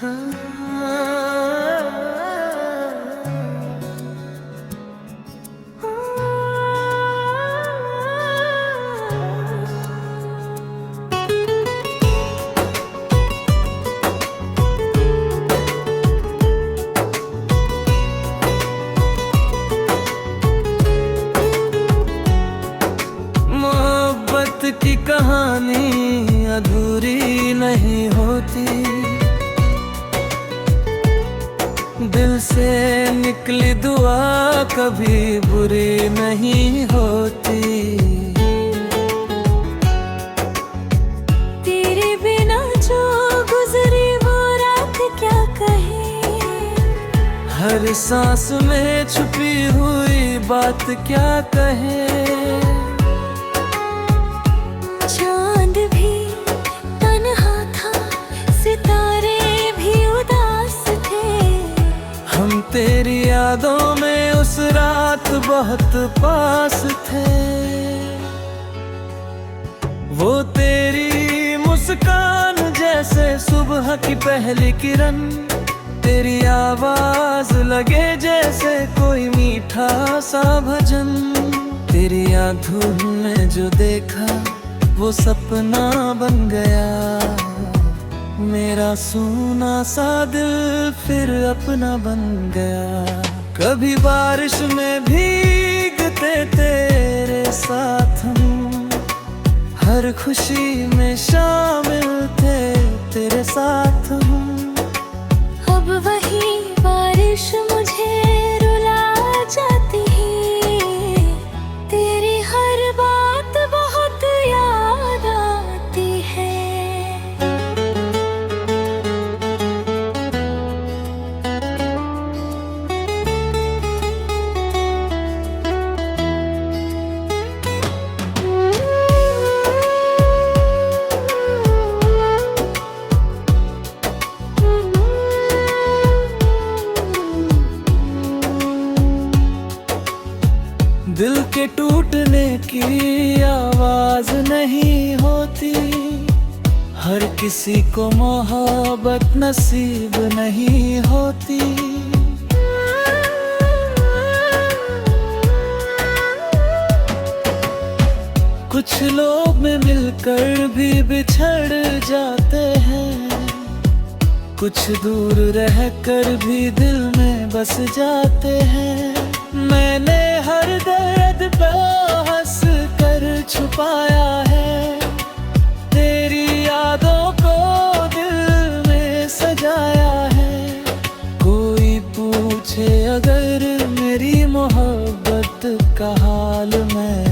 मोहब्बत की कहानी अधूरी नहीं होती, दिल से निकली दुआ कभी बुरी नहीं होती। तेरे बिना जो गुजरी वो रात क्या कहे, हर सांस में छुपी हुई बात क्या कहे। चांद भी तन्हा था, सितारे भी उदास थे, हम तेरी यादों में उस रात बहुत पास थे। वो तेरी मुस्कान जैसे सुबह की पहली किरण, तेरी आवाज लगे जैसे कोई मीठा सा भजन। तेरी आंखों में जो देखा वो सपना बन गया, मेरा सूना सा दिल फिर अपना बन गया। कभी बारिश में भीगते तेरे साथ हम, हर खुशी में शामिल थे तेरे साथ हम। अब वही बारिश मुझे रुला जाती है, तेरी हर बात बहुत याद आती है। दिल के टूटने की आवाज नहीं होती, हर किसी को मोहब्बत नसीब नहीं होती। कुछ लोग में मिलकर भी बिछड़ जाते हैं, कुछ दूर रहकर भी दिल में बस जाते हैं। मैंने हर दर्द पे हंस कर छुपाया है, तेरी यादों को दिल में सजाया है। कोई पूछे अगर मेरी मोहब्बत का हाल, मैं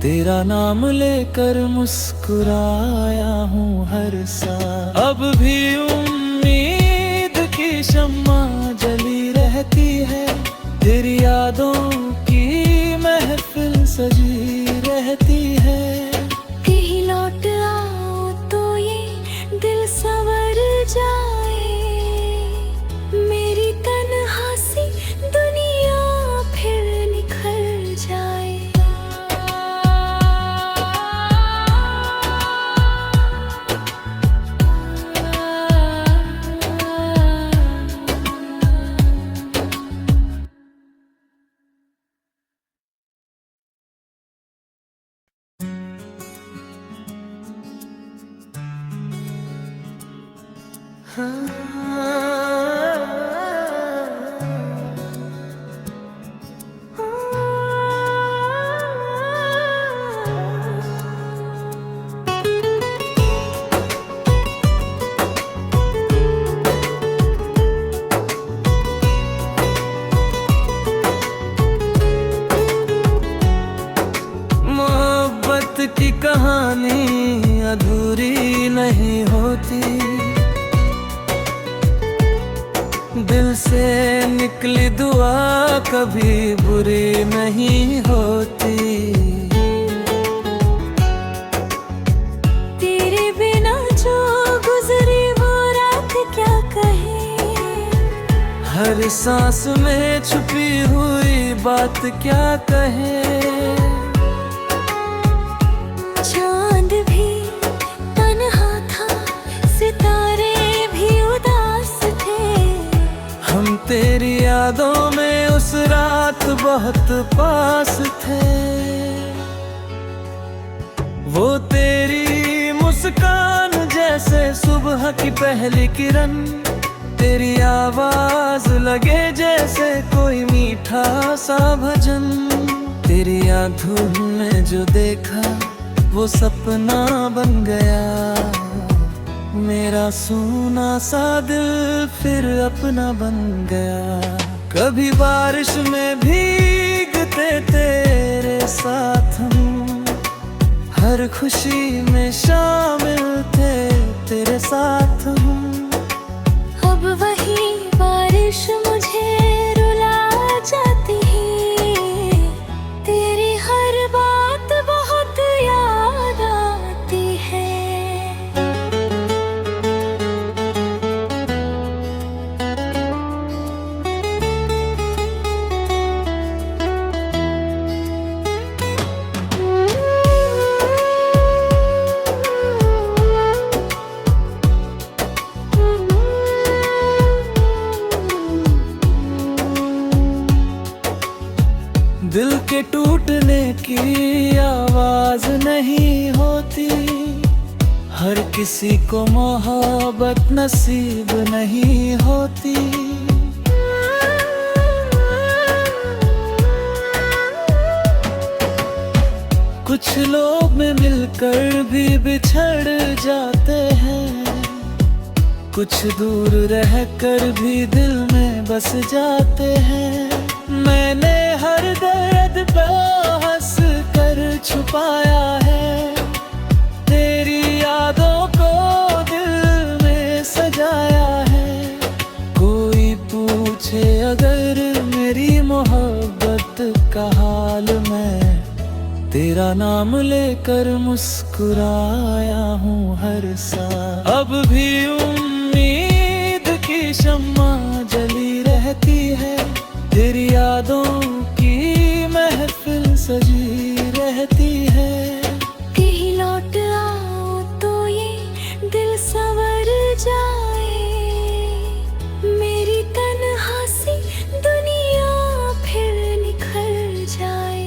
तेरा नाम लेकर मुस्कुराया हूँ हर साल। अब भी उम्मीद की शम्मा जली रहती है, तेरी यादों की महफिल सजी रहती है। कहीं लौट आओ तो ये दिल संवर जाए, मेरी तन्हा सी दुनिया फिर निखर जाए। मोहब्बत की कहानी अधूरी नहीं होती, दिल से निकली दुआ कभी बुरी नहीं होती। तेरे बिना जो गुजरी वो रात क्या कहे, हर सांस में छुपी हुई बात क्या कहे। चांद भी तन्हा था, सितारे भी उदास यादों में उस रात बहुत पास थे। वो तेरी मुस्कान जैसे सुबह की पहली किरण, तेरी आवाज लगे जैसे कोई मीठा सा भजन। तेरी आंखों में जो देखा वो सपना बन गया, मेरा सोना सा दिल फिर अपना बन गया। कभी बारिश में भीगते तेरे साथ हम, हर खुशी में शामिल थे तेरे साथ हम। अब वही बारिश मुझे रुला जाती है, तेरी हर बात बहुत याद आती है। दिल के टूटने की आवाज नहीं होती, हर किसी को मोहब्बत नसीब नहीं होती। कुछ लोग में मिलकर भी बिछड़ जाते हैं, कुछ दूर रहकर भी दिल में बस जाते हैं। मैंने हर दर्द पे हंस कर छुपाया है, तेरी यादों को दिल में सजाया है। कोई पूछे अगर मेरी मोहब्बत का हाल, मैं तेरा नाम लेकर मुस्कुराया हूँ हर साल। अब भी उम्मीद की शम्मा जली रहती है, तेरी यादों की महफिल सजी रहती है। कहीं लौट आओ तो ये दिल संवर जाए, मेरी तन्हा सी दुनिया फिर निखर जाए।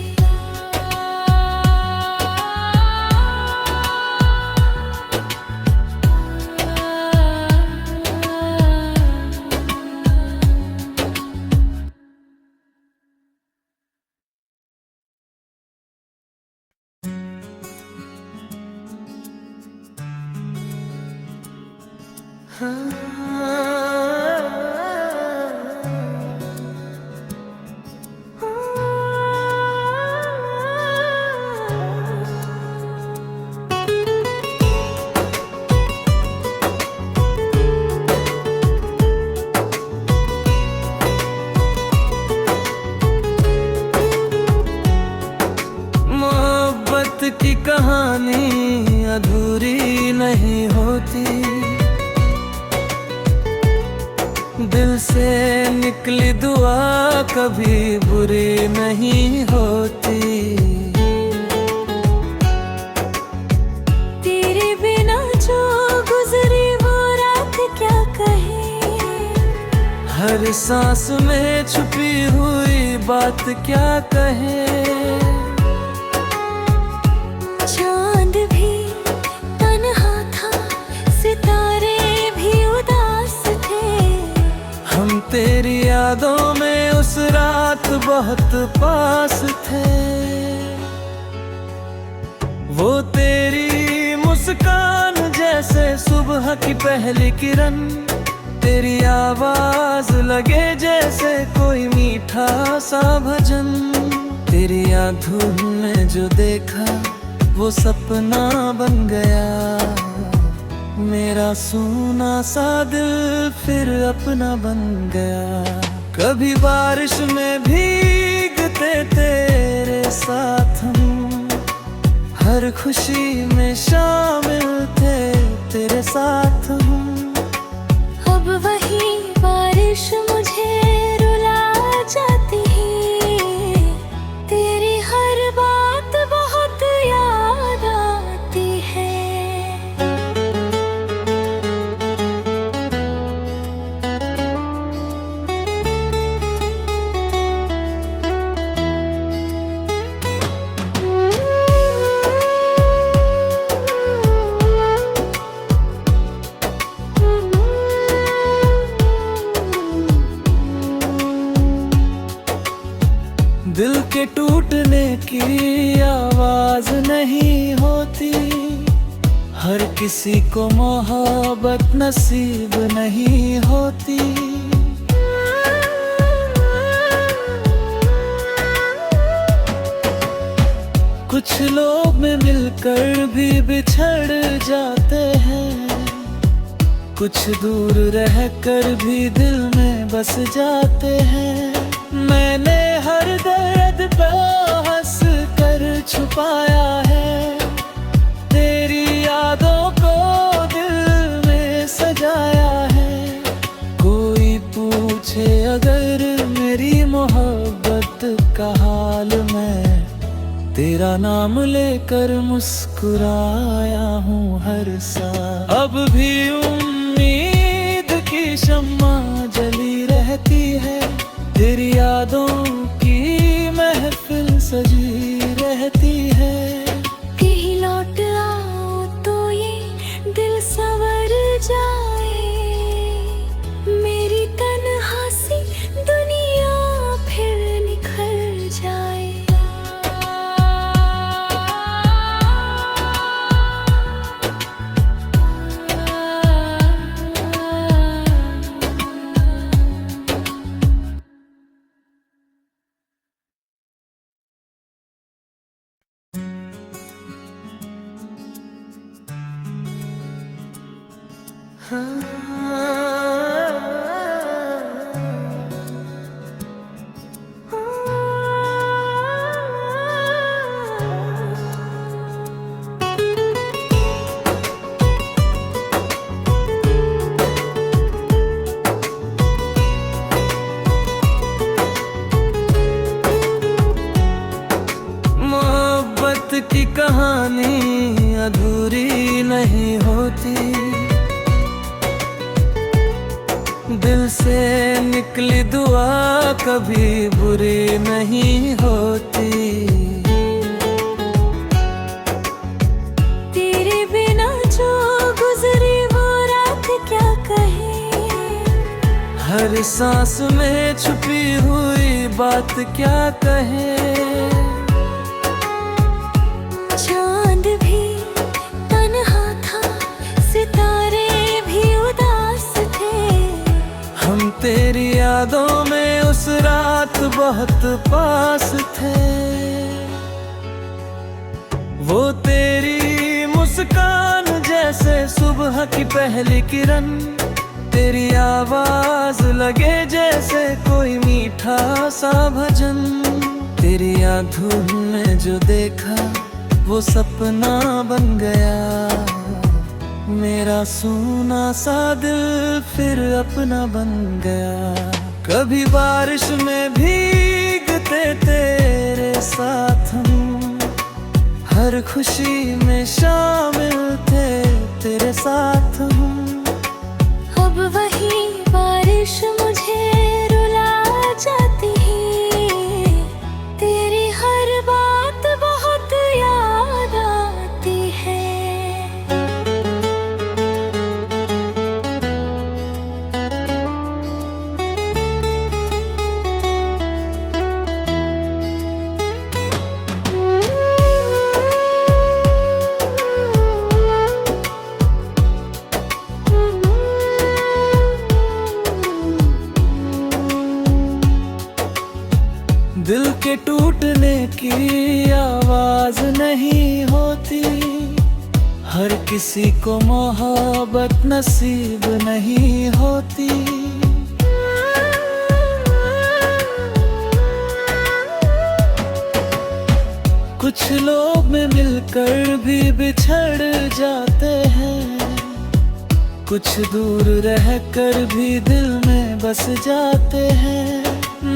मोहब्बत की कहानी अधूरी नहीं होती, दिल से निकली दुआ कभी बुरी नहीं होती। तेरे बिना जो गुजरी वो रात क्या कहे, हर सांस में छुपी हुई बात क्या कहे। चांद भी तन्हा था, सितारे भी उदास थे। हम तेरी यादों में उस रात बहुत पास थे। वो तेरी मुस्कान जैसे सुबह की पहली किरण, तेरी आवाज लगे जैसे कोई मीठा सा भजन। तेरी आंखों में जो देखा वो सपना बन गया, मेरा सोना सा दिल फिर अपना बन गया। कभी बारिश में भीगते तेरे साथ हम, हर खुशी में शामिल थे तेरे साथ हम। अब वही बारिश मुझे रुला जाती है, तेरी हर बात बहुत याद आती है। नहीं होती, हर किसी को मोहब्बत नसीब नहीं होती। कुछ लोग में मिलकर भी बिछड़ जाते हैं, कुछ दूर रहकर भी दिल में बस जाते हैं। मैंने हर दर्द पे हंस कर छुपाया है, तेरी यादों को दिल में सजाया है। कोई पूछे अगर मेरी मोहब्बत का हाल, मैं तेरा नाम लेकर मुस्कुराया हूँ हर साल। अब भी उम्मीद की शम्मा जली रहती है, तेरी यादों की महफिल सजी रहती है। कहीं लौट आओ तो ये दिल संवर जाए, मेरी तन्हा सी दुनिया फिर निखर जाए। मोहब्बत की कहानी अधूरी नहीं होती, दिल से निकली दुआ कभी बुरी नहीं होती। तेरे बिना जो गुजरी वो रात क्या कहे, हर सांस में छुपी हुई बात क्या कहे। चांद भी तन्हा था, सितारे भी उदास थे, हम तेरी यादों में उस रात बहुत पास थे। वो तेरी मुस्कान जैसे सुबह की पहली किरण, तेरी आवाज लगे जैसे कोई मीठा सा भजन। तेरी आंखों में जो देखा वो सपना बन गया, मेरा सोना सा दिल फिर अपना बन गया। कभी बारिश में भीगते तेरे साथ हम, हर खुशी में शामिल थे तेरे साथ हम। अब वही बारिश मुझे रुला जाती है, तेरी हर बात बहुत याद आती है। दिल के टूटने की आवाज नहीं होती, हर किसी को मोहब्बत नसीब नहीं होती। कुछ लोग में मिलकर भी बिछड़ जाते हैं, कुछ दूर रहकर भी दिल में बस जाते हैं।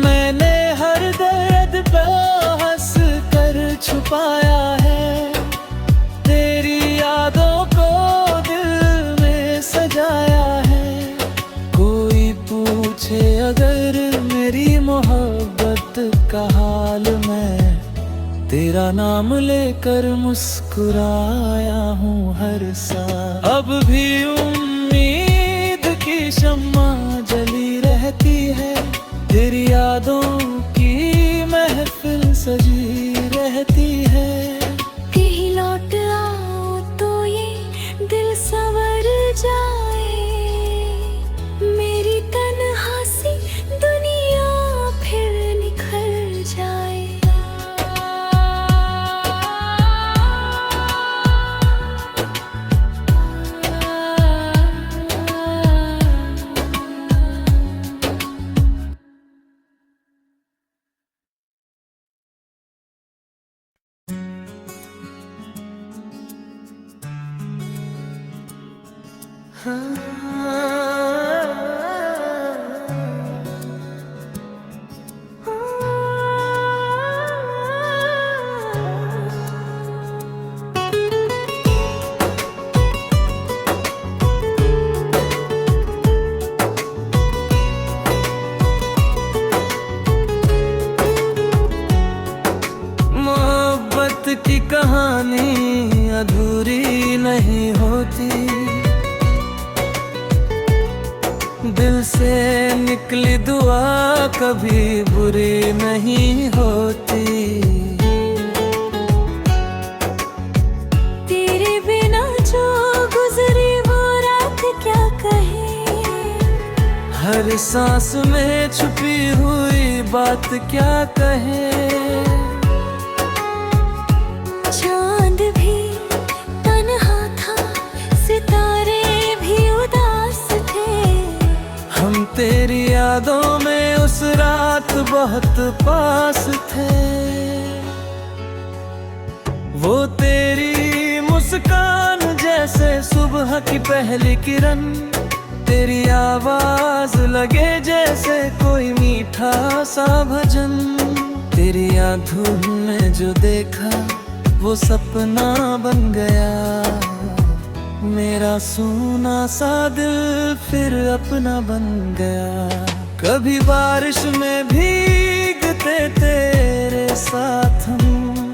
मैंने हर दर्द पे हंस कर छुपाया है, तेरी यादों को दिल में सजाया है। कोई पूछे अगर मेरी मोहब्बत का हाल, मैं तेरा नाम लेकर मुस्कुराया हूँ हर साल। अब भी उम्मीद की शम्मा जली रहती है, तेरी यादों की महफिल सजी रहती है। कहीं लौट मोहब्बत की कहानी अधूरी नहीं होती, दिल से निकली दुआ कभी बुरी नहीं होती। तेरे बिना जो गुजरी वो रात क्या कहे, हर सांस में छुपी हुई बात क्या कहे। चांद भी तन्हा था, सितारे भी उदास थे, हम तेरी यादों में उस रात बहुत पास थे। वो तेरी मुस्कान जैसे सुबह की पहली किरण, तेरी आवाज लगे जैसे कोई मीठा सा भजन। तेरी आंखों में जो देखा वो सपना बन गया, मेरा सोना सा दिल फिर अपना बन गया। कभी बारिश में भीगते तेरे साथ हम,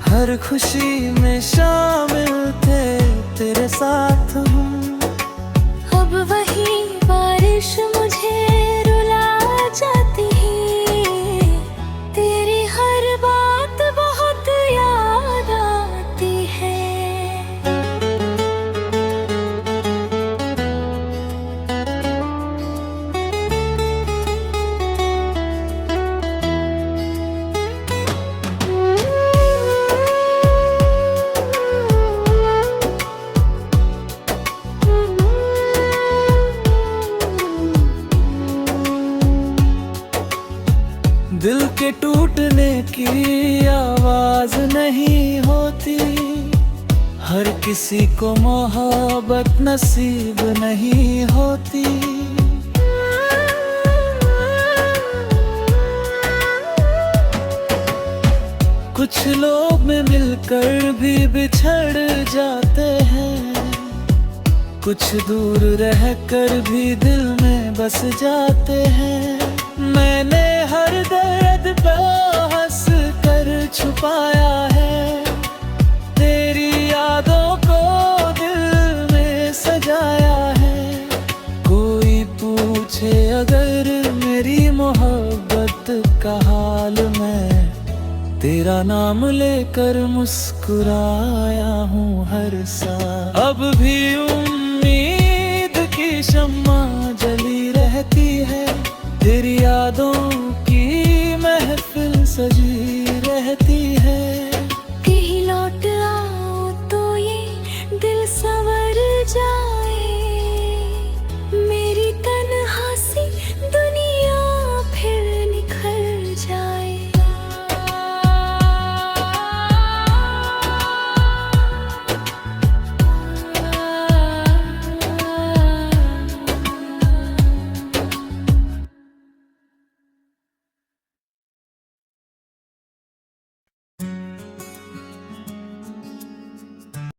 हर खुशी में शामिल थे तेरे साथ हम। अब वही बारिश मुझे रुला जाती है, तेरी हर बात बहुत याद आती है। दिल के टूटने की आवाज नहीं होती, हर किसी को मोहब्बत नसीब नहीं होती। कुछ लोग में मिलकर भी बिछड़ जाते हैं, कुछ दूर रहकर भी दिल में बस जाते हैं। मैंने हर दर्द पे हंस कर छुपाया है, तेरी यादों को दिल में सजाया है। कोई पूछे अगर मेरी मोहब्बत का हाल, मैं तेरा नाम लेकर मुस्कुराया हूँ हर साल। अब भी उम्मीद की शम्मा जली रहती है, तेरी यादों की महफिल सजी